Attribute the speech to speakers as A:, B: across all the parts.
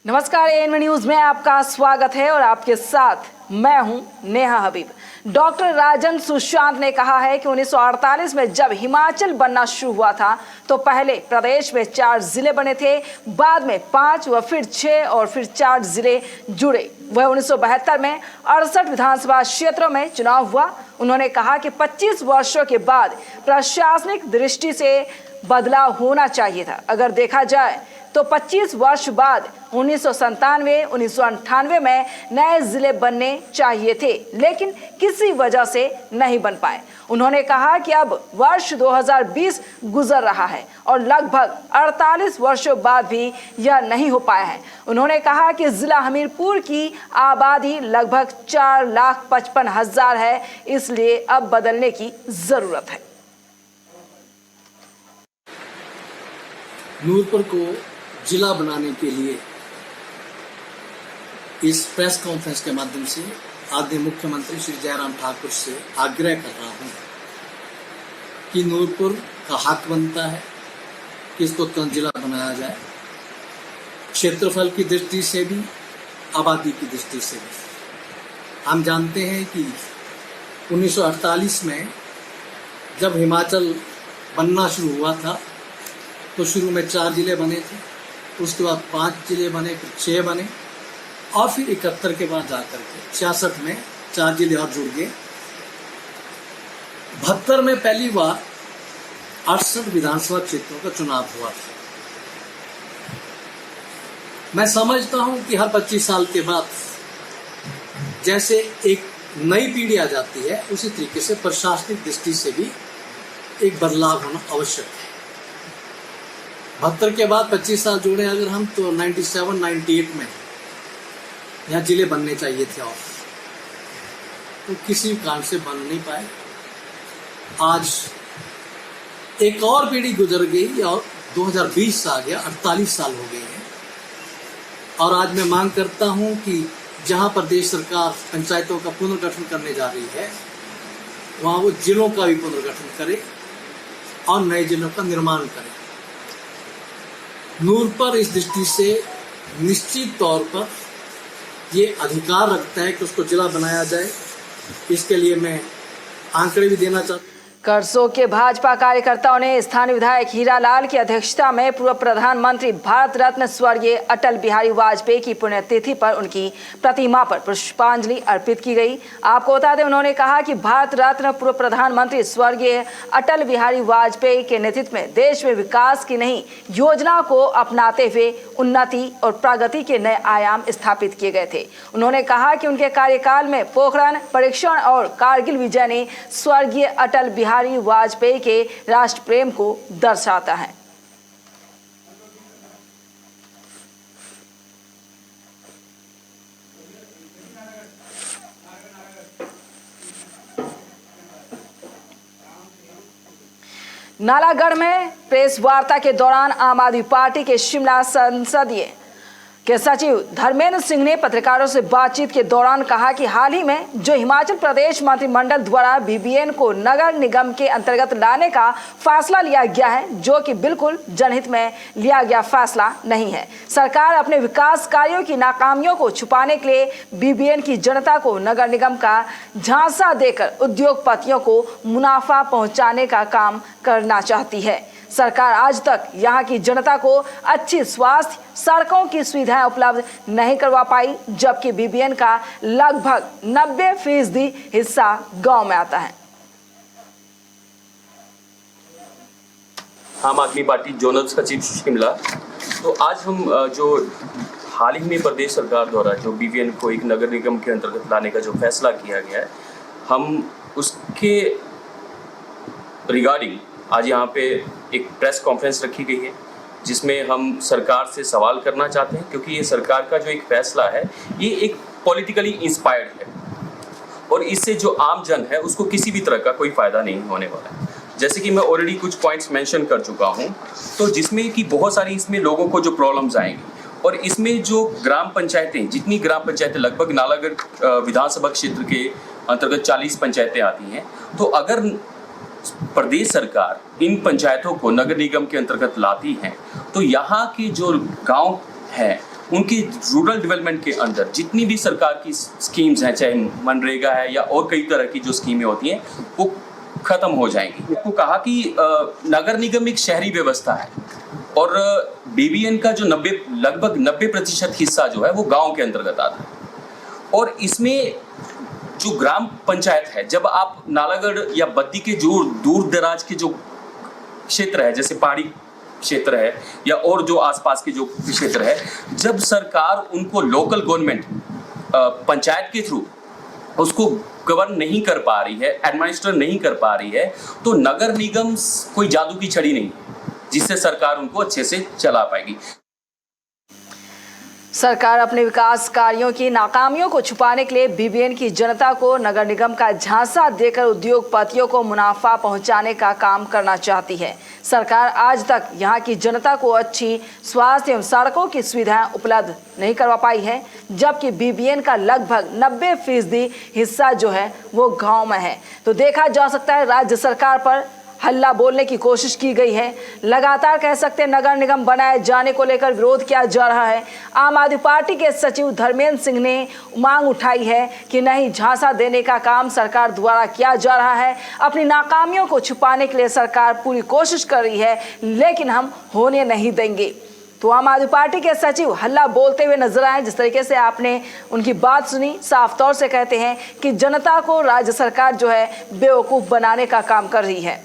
A: नमस्कार, एएनवी न्यूज में आपका स्वागत है और आपके साथ मैं हूं नेहा हबीब। डॉक्टर राजन सुशांत ने कहा है कि 1948 में जब हिमाचल बनना शुरू हुआ था तो पहले प्रदेश में 4 जिले बने थे, बाद में 5 व फिर 6 और फिर 4 जिले जुड़े। वह 1972 में 68 विधानसभा क्षेत्रों में चुनाव हुआ। उन्होंने कहा कि 25 वर्षों के बाद प्रशासनिक दृष्टि से बदलाव होना चाहिए था। अगर देखा जाए तो 25 वर्ष बाद 1997, 1998 में नए जिले बनने चाहिए थे, लेकिन किसी वजह से नहीं बन पाए। उन्होंने कहा कि अब वर्ष 2020 गुजर रहा है और लगभग 48 वर्षों बाद भी यह नहीं हो पाया है। उन्होंने कहा कि जिला हमीरपुर की आबादी लगभग 4,55,000 है, इसलिए अब बदलने की जरूरत है।
B: नूरपुर को जिला बनाने के लिए इस प्रेस कॉन्फ्रेंस के माध्यम से आदरणीय मुख्यमंत्री श्री जयराम ठाकुर से आग्रह कर रहा हूं कि नूरपुर का हक बनता है कि इसको तुरंत जिला बनाया जाए, क्षेत्रफल की दृष्टि से भी, आबादी की दृष्टि से भी। हम जानते हैं कि 1948 में जब हिमाचल बनना शुरू हुआ था तो शुरू में 4 जिले बने थे, उसके बाद 5 जिले बने, फिर 6 बने और फिर 71 के बाद जाकर के 66 में 4 जिले और जुड़ गए। 72 में पहली बार 68 विधानसभा क्षेत्रों का चुनाव हुआ था। मैं समझता हूं कि हर 25 साल के बाद जैसे एक नई पीढ़ी आ जाती है, उसी तरीके से प्रशासनिक दृष्टि से भी एक बदलाव होना आवश्यक है। 72 के बाद 25 साल जोड़े अगर हम तो 97, 98 में यहाँ जिले बनने चाहिए थे और तो किसी कारण से बन नहीं पाए। आज एक और पीढ़ी गुजर गई और 2020 आ गया, 48 साल हो गए हैं। और आज मैं मांग करता हूँ कि जहाँ प्रदेश सरकार पंचायतों का पुनर्गठन करने जा रही है, वहाँ वो जिलों का भी पुनर्गठन करे और नए जिलों का निर्माण करे। नूरपुर इस दृष्टि से निश्चित तौर पर ये अधिकार रखता है कि उसको जिला बनाया जाए। इसके लिए मैं आंकड़े भी देना चाहता हूँ।
A: करसोग के भाजपा कार्यकर्ताओं ने स्थानीय विधायक हीरालाल की अध्यक्षता में पूर्व प्रधानमंत्री भारत रत्न स्वर्गीय अटल बिहारी वाजपेयी की पुण्यतिथि पर उनकी प्रतिमा पर पुष्पांजलि अर्पित की गई। आपको बता दें, उन्होंने कहा कि भारत रत्न पूर्व प्रधानमंत्री स्वर्गीय अटल बिहारी वाजपेयी के नेतृत्व में देश में विकास की नई योजना को अपनाते हुए उन्नति और प्रगति के नए आयाम स्थापित किए गए थे। उन्होंने कहा कि उनके कार्यकाल में पोखरण परीक्षण और कारगिल विजय ने स्वर्गीय अटल बिहारी वाजपेयी के राष्ट्र प्रेम को दर्शाता है। नालागढ़ में प्रेस वार्ता के दौरान आम आदमी पार्टी के शिमला संसदीय के सचिव धर्मेंद्र सिंह ने पत्रकारों से बातचीत के दौरान कहा कि हाल ही में जो हिमाचल प्रदेश मंत्रिमंडल द्वारा बीबीएन को नगर निगम के अंतर्गत लाने का फैसला लिया गया है, जो कि बिल्कुल जनहित में लिया गया फैसला नहीं है। सरकार अपने विकास कार्यों की नाकामियों को छुपाने के लिए बीबीएन की जनता को नगर निगम का झांसा देकर उद्योगपतियों को मुनाफा पहुंचाने का काम करना चाहती है। सरकार आज तक यहाँ की जनता को अच्छी स्वास्थ्य, सड़कों की सुविधाएं उपलब्ध नहीं करवा पाई, जबकि बीबीएन का लगभग 90% हिस्सा गांव में आता है।
C: आम आदमी पार्टी जोनल सचिव शिमला। तो आज हम जो हाल ही में प्रदेश सरकार द्वारा जो बीबीएन को एक नगर निगम के अंतर्गत लाने का जो फैसला किया गया है, हम उसके रिगार्डिंग आज यहाँ पे एक प्रेस कॉन्फ्रेंस रखी गई है, जिसमें हम सरकार से सवाल करना चाहते हैं, क्योंकि ये सरकार का जो एक फैसला है ये एक पॉलिटिकली इंस्पायर्ड है और इससे जो आम जन है उसको किसी भी तरह का कोई फ़ायदा नहीं होने वाला है। जैसे कि मैं ऑलरेडी कुछ पॉइंट्स मेंशन कर चुका हूँ, तो जिसमें कि बहुत सारी इसमें लोगों को जो प्रॉब्लम्स आएंगी और इसमें जो ग्राम पंचायतें, जितनी ग्राम पंचायतें लगभग नालागढ़ विधानसभा क्षेत्र के अंतर्गत 40 पंचायतें आती हैं, तो अगर प्रदेश सरकार इन पंचायतों को नगर निगम के अंतर्गत लाती है तो यहाँ के जो गांव हैं उनकी रूरल डेवलपमेंट के अंदर जितनी भी सरकार की स्कीम्स हैं, चाहे मनरेगा है या और कई तरह की जो स्कीमें होती हैं, वो खत्म हो जाएंगी। आपको कहा कि नगर निगम एक शहरी व्यवस्था है और बीबीएन का जो लगभग 90% हिस्सा जो है वो गांव के अंतर्गत आता है। और इसमें जो ग्राम पंचायत है, जब आप नालागढ़ या बद्दी के जो दूर दराज के जो क्षेत्र है, जैसे पहाड़ी क्षेत्र है या और जो आसपास के जो क्षेत्र है, जब सरकार उनको लोकल गवर्नमेंट पंचायत के थ्रू उसको गवर्न नहीं कर पा रही है, एडमिनिस्टर नहीं कर पा रही है, तो नगर निगम कोई जादू की छड़ी नहीं जिससे सरकार उनको अच्छे से चला पाएगी।
A: सरकार अपने विकास कार्यों की नाकामियों को छुपाने के लिए बीबीएन की जनता को नगर निगम का झांसा देकर उद्योगपतियों को मुनाफा पहुंचाने का काम करना चाहती है। सरकार आज तक यहां की जनता को अच्छी स्वास्थ्य एवं सड़कों की सुविधाएं उपलब्ध नहीं करवा पाई है, जबकि बीबीएन का लगभग 90% हिस्सा जो है वो गाँव में है। तो देखा जा सकता है राज्य सरकार पर हल्ला बोलने की कोशिश की गई है। लगातार कह सकते हैं नगर निगम बनाए जाने को लेकर विरोध किया जा रहा है। आम आदमी पार्टी के सचिव धर्मेंद्र सिंह ने मांग उठाई है कि नहीं, झांसा देने का काम सरकार द्वारा किया जा रहा है। अपनी नाकामियों को छुपाने के लिए सरकार पूरी कोशिश कर रही है, लेकिन हम होने नहीं देंगे। तो आम आदमी पार्टी के सचिव हल्ला बोलते हुए नजर आए। जिस तरीके से आपने उनकी बात सुनी, साफ तौर से कहते हैं कि जनता को राज्य सरकार जो है बेवकूफ बनाने का काम कर रही है।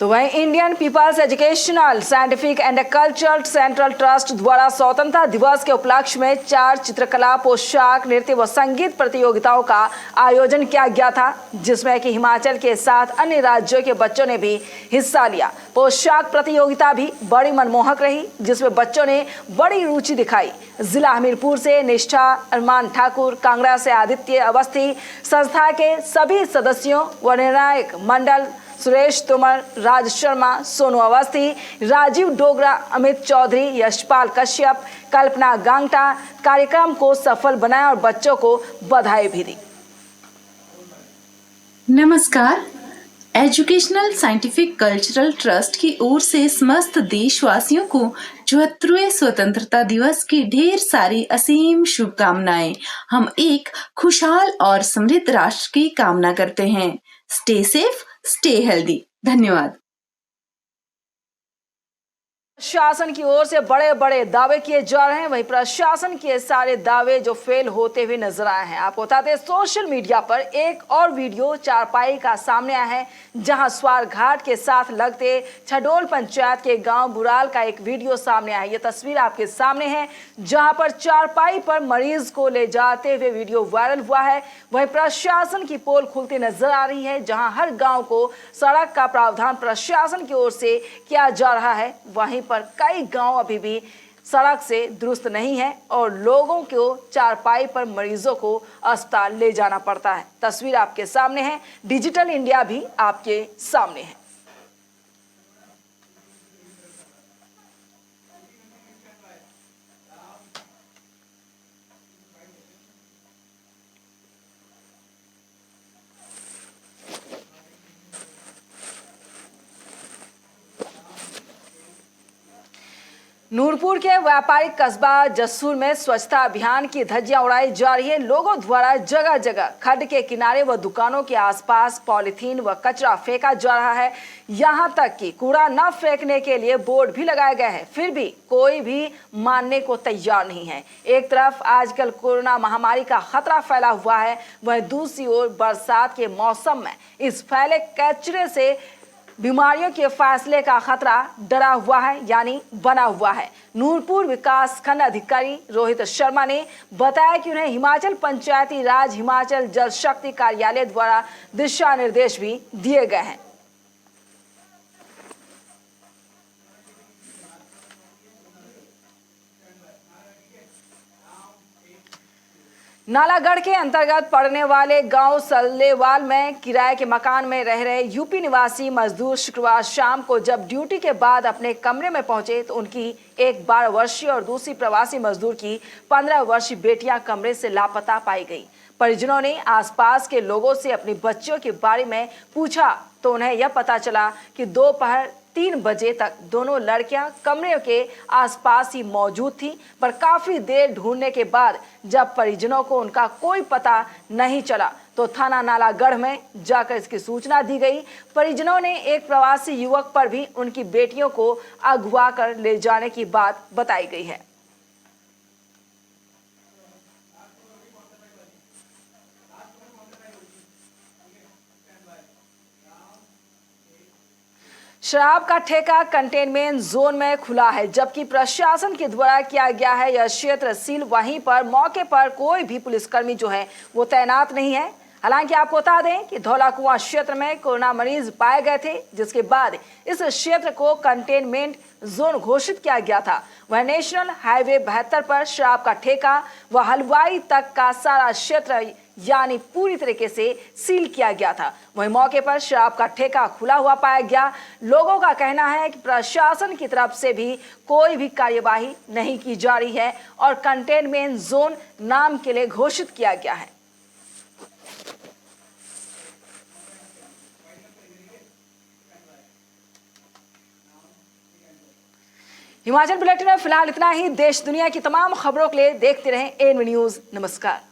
A: तो वहीं Indian peoples educational scientific and cultural central trust द्वारा स्वतंत्रता दिवस के उपलक्ष्य में 4 चित्रकला, पोशाक, नृत्य व संगीत प्रतियोगिताओं का आयोजन किया गया था, जिसमें कि हिमाचल के साथ अन्य राज्यों के बच्चों ने भी हिस्सा लिया। पोशाक प्रतियोगिता भी बड़ी मनमोहक रही, जिसमें बच्चों ने बड़ी रुचि दिखाई। जिला हमीरपुर से निष्ठा, अरमान ठाकुर, कांगड़ा से आदित्य अवस्थी, संस्था के सभी सदस्यों व निर्णायक मंडल सुरेश तोमर, राज शर्मा, सोनू अवस्थी, राजीव डोगरा, अमित चौधरी, यशपाल कश्यप, कल्पना गांगटा कार्यक्रम को सफल बनाया और बच्चों को बधाई भी दी।
D: नमस्कार। एजुकेशनल साइंटिफिक कल्चरल ट्रस्ट की ओर से समस्त देशवासियों को 74वें स्वतंत्रता दिवस की ढेर सारी असीम शुभकामनाएं। हम एक खुशहाल और समृद्ध राष्ट्र की कामना करते हैं। Stay safe, stay healthy. धन्यवाद।
A: प्रशासन की ओर से बड़े बड़े दावे किए जा रहे हैं, वहीं प्रशासन के सारे दावे जो फेल होते हुए नजर आए हैं। आपको बताते हैं सोशल मीडिया पर एक और वीडियो चारपाई का सामने आया है, जहां स्वार घाट के साथ लगते छडोल पंचायत के गांव बुराल का एक वीडियो सामने आया है। ये तस्वीर आपके सामने है, जहां पर चारपाई पर मरीज को ले जाते हुए वीडियो वायरल हुआ है। वहीं प्रशासन की पोल खुलती नजर आ रही है, जहां हर गाँव को सड़क का प्रावधान प्रशासन की ओर से किया जा रहा है। वहीं पर कई गांव अभी भी सड़क से दुरुस्त नहीं है और लोगों को चारपाई पर मरीजों को अस्पताल ले जाना पड़ता है। तस्वीर आपके सामने है, डिजिटल इंडिया भी आपके सामने है। नूरपुर के व्यापारिक कस्बा जसूर में स्वच्छता अभियान की धज्जियां उड़ाई जा रही है। लोगों द्वारा जगह जगह खड्ड के किनारे व दुकानों के आसपास पॉलीथीन व कचरा फेंका जा रहा है। यहां तक कि कूड़ा न फेंकने के लिए बोर्ड भी लगाए गए हैं, फिर भी कोई भी मानने को तैयार नहीं है। एक तरफ आजकल कोरोना महामारी का खतरा फैला हुआ है, वह दूसरी ओर बरसात के मौसम में इस फैले कचरे से बीमारियों के फैसले का खतरा डरा हुआ है, यानी बना हुआ है। नूरपुर विकास खंड अधिकारी रोहित शर्मा ने बताया कि उन्हें हिमाचल पंचायती राज हिमाचल जल शक्ति कार्यालय द्वारा दिशा निर्देश भी दिए गए हैं। नालागढ़ के अंतर्गत पड़ने वाले गांव सल्लेवाल में किराए के मकान में रह रहे यूपी निवासी मजदूर शुक्रवार शाम को जब ड्यूटी के बाद अपने कमरे में पहुंचे तो उनकी एक 12 वर्षीय और दूसरी प्रवासी मजदूर की 15 वर्षीय बेटियां कमरे से लापता पाई गई। परिजनों ने आसपास के लोगों से अपनी बच्चियों के बारे में पूछा तो उन्हें यह पता चला कि दोपहर 3 बजे तक दोनों लड़कियां कमरे के आसपास ही मौजूद थीं, पर काफी देर ढूंढने के बाद जब परिजनों को उनका कोई पता नहीं चला तो थाना नालागढ़ में जाकर इसकी सूचना दी गई। परिजनों ने एक प्रवासी युवक पर भी उनकी बेटियों को अगवा कर ले जाने की बात बताई गई है। शराब का ठेका कंटेनमेंट जोन में खुला है, जबकि प्रशासन के द्वारा किया गया है यह क्षेत्र सील। वहीं पर मौके पर कोई भी पुलिसकर्मी जो है वो तैनात नहीं है। हालांकि आपको बता दें कि धौला कुआं क्षेत्र में कोरोना मरीज पाए गए थे, जिसके बाद इस क्षेत्र को कंटेनमेंट जोन घोषित किया गया था। वह नेशनल हाईवे 72 पर शराब का ठेका व हलवाई तक का सारा क्षेत्र यानी पूरी तरीके से सील किया गया था। वहीं मौके पर शराब का ठेका खुला हुआ पाया गया। लोगों का कहना है कि प्रशासन की तरफ से भी कोई भी कार्यवाही नहीं की जा रही है और कंटेनमेंट जोन नाम के लिए घोषित किया गया है। हिमाचल बुलेटिन में फिलहाल इतना ही। देश दुनिया की तमाम खबरों के लिए देखते रहें एएनबी न्यूज़। नमस्कार।